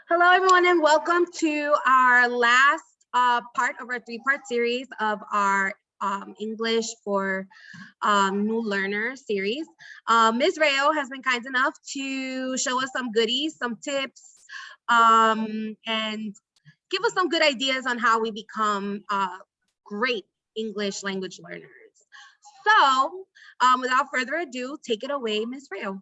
Hello, everyone, and welcome to our last part of our three-part series of our English for new learners series. Ms. Rayo has been kind enough to show us some goodies, some tips, and give us some good ideas on how we become great English language learners. So without further ado, take it away, Ms. Rayo.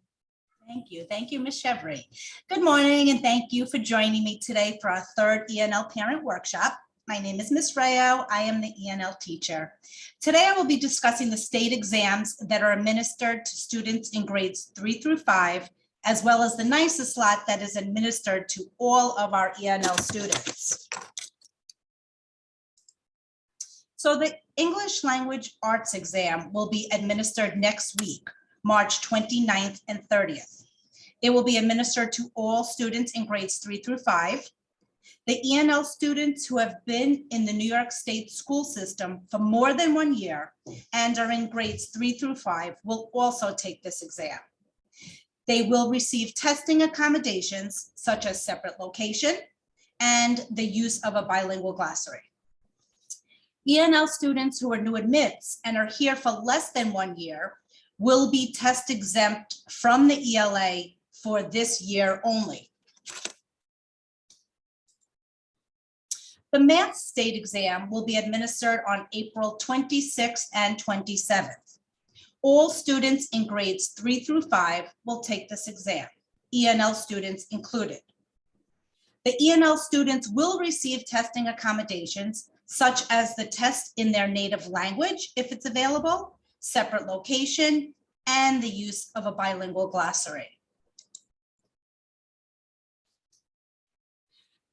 Thank you. Thank you, Ms. Chevry. Good morning, and thank you for joining me today for our third ENL parent workshop. My name is Ms. Rayo. I am the ENL teacher. Today, I will be discussing the state exams that are administered to students in grades 3 through 5, as well as the NYSA slot that is administered to all of our ENL students. So the English Language Arts exam will be administered next week, March 29th and 30th. It will be administered to all students in grades 3 through 5. The ENL students who have been in the New York State school system for more than 1 year and are in grades 3 through 5 will also take this exam. They will receive testing accommodations such as separate location and the use of a bilingual glossary. ENL students who are new admits and are here for less than 1 year will be test exempt from the ELA for this year only. The math state exam will be administered on April 26th and 27th. All students in grades 3 through 5 will take this exam, ENL students included. The ENL students will receive testing accommodations such as the test in their native language, if it's available, separate location, and the use of a bilingual glossary.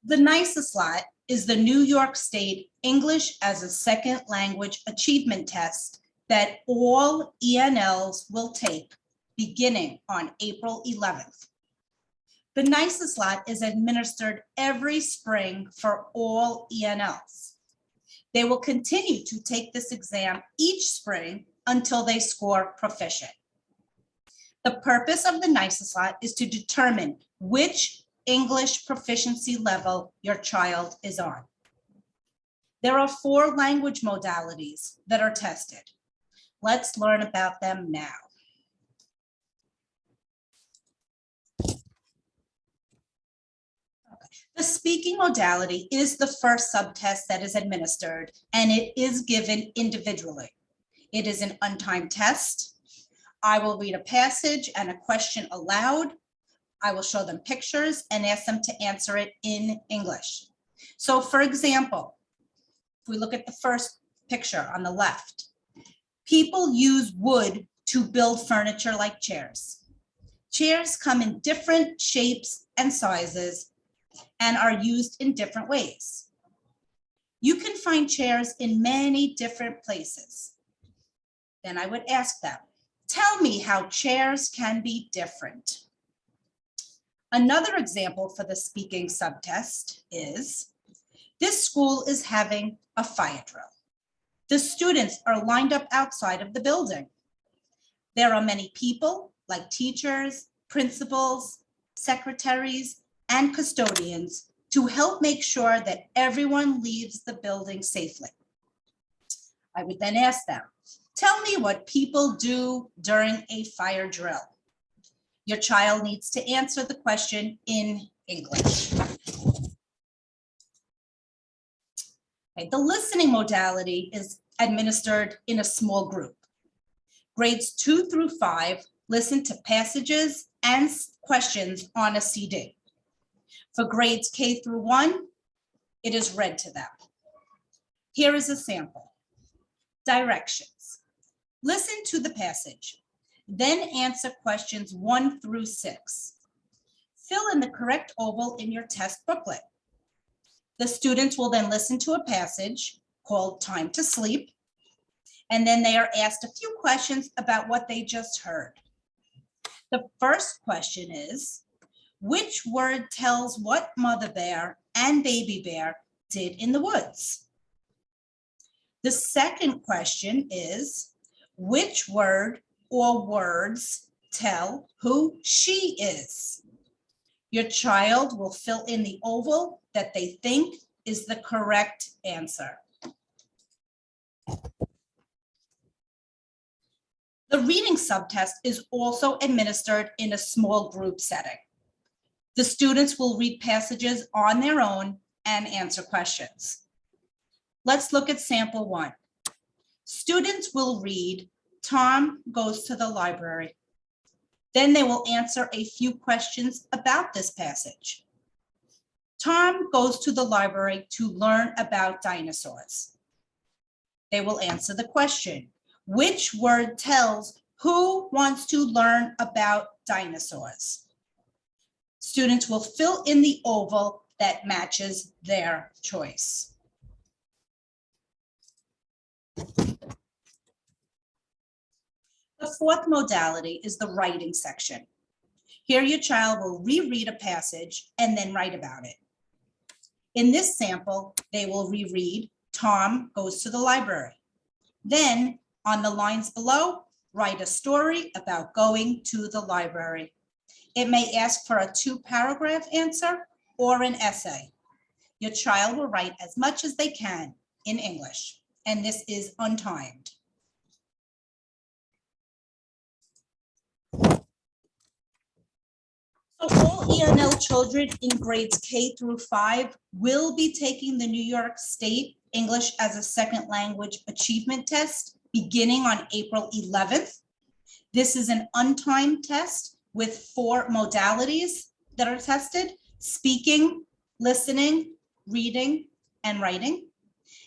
The NYSA slot is the New York State English as a Second Language Achievement Test that all ENLs will take beginning on April 11th. The NYSA slot is administered every spring for all ENLs. They will continue to take this exam each spring until they score proficient. The purpose of the NYSA slot is to determine which English proficiency level your child is on. There are 4 language modalities that are tested. Let's learn about them now. The speaking modality is the first subtest that is administered, and it is given individually. It is an untimed test. I will read a passage and a question aloud. I will show them pictures and ask them to answer it in English. So for example, if we look at the first picture on the left, people use wood to build furniture like chairs. Chairs come in different shapes and sizes and are used in different ways. You can find chairs in many different places. Then I would ask them, tell me how chairs can be different. Another example for the speaking subtest is, this school is having a fire drill. The students are lined up outside of the building. There are many people like teachers, principals, secretaries, and custodians to help make sure that everyone leaves the building safely. I would then ask them, tell me what people do during a fire drill. Your child needs to answer the question in English. Okay, the listening modality is administered in a small group. Grades 2 through 5 listen to passages and questions on a CD. For grades K through 1, it is read to them. Here is a sample. Directions. Listen to the passage. Then answer questions 1 through 6. Fill in the correct oval in your test booklet. The students will then listen to a passage called Time to Sleep, and then they are asked a few questions about what they just heard. The first question is, which word tells what mother bear and baby bear did in the woods? The second question is, which word or words tell who she is? Your child will fill in the oval that they think is the correct answer. The reading subtest is also administered in a small group setting. The students will read passages on their own and answer questions. Let's look at sample 1. Students will read, "Tom goes to the library." Then they will answer a few questions about this passage. Tom goes to the library to learn about dinosaurs. They will answer the question, which word tells who wants to learn about dinosaurs? Students will fill in the oval that matches their choice. The fourth modality is the writing section. Here your child will reread a passage and then write about it. In this sample, they will reread, "Tom goes to the library." Then, on the lines below, write a story about going to the library. It may ask for a 2-paragraph answer or an essay. Your child will write as much as they can in English, and this is untimed. So all ENL children in grades K through 5 will be taking the New York State English as a Second Language Achievement Test beginning on April 11th. This is an untimed test with 4 modalities that are tested: speaking, listening, reading, and writing.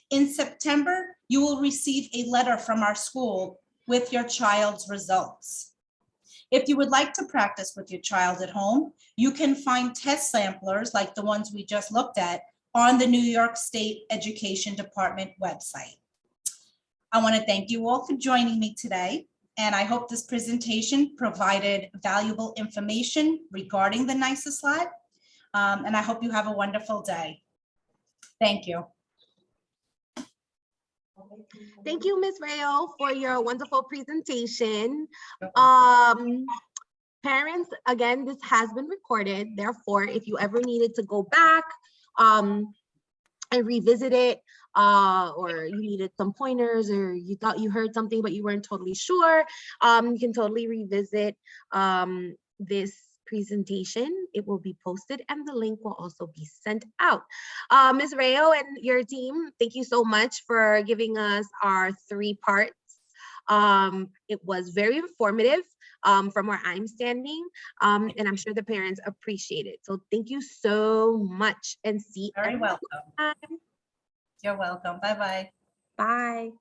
In September, you will receive a letter from our school with your child's results. If you would like to practice with your child at home, you can find test samplers like the ones we just looked at on the New York State Education Department website. I want to thank you all for joining me today, and I hope this presentation provided valuable information regarding the NYSA and I hope you have a wonderful day. Thank you. Thank you, Ms. Rayo, for your wonderful presentation. Parents, again, this has been recorded. Therefore, if you ever needed to go back and revisit it, or you needed some pointers, or you thought you heard something but you weren't totally sure, you can totally revisit this presentation. It will be posted and the link will also be sent out. Ms. Rayo and your team, thank you so much for giving us our 3 parts. It was very informative from where I'm standing, and I'm sure the parents appreciate it. So thank you so much, and see you. Very welcome. You're welcome. Bye-bye. Bye.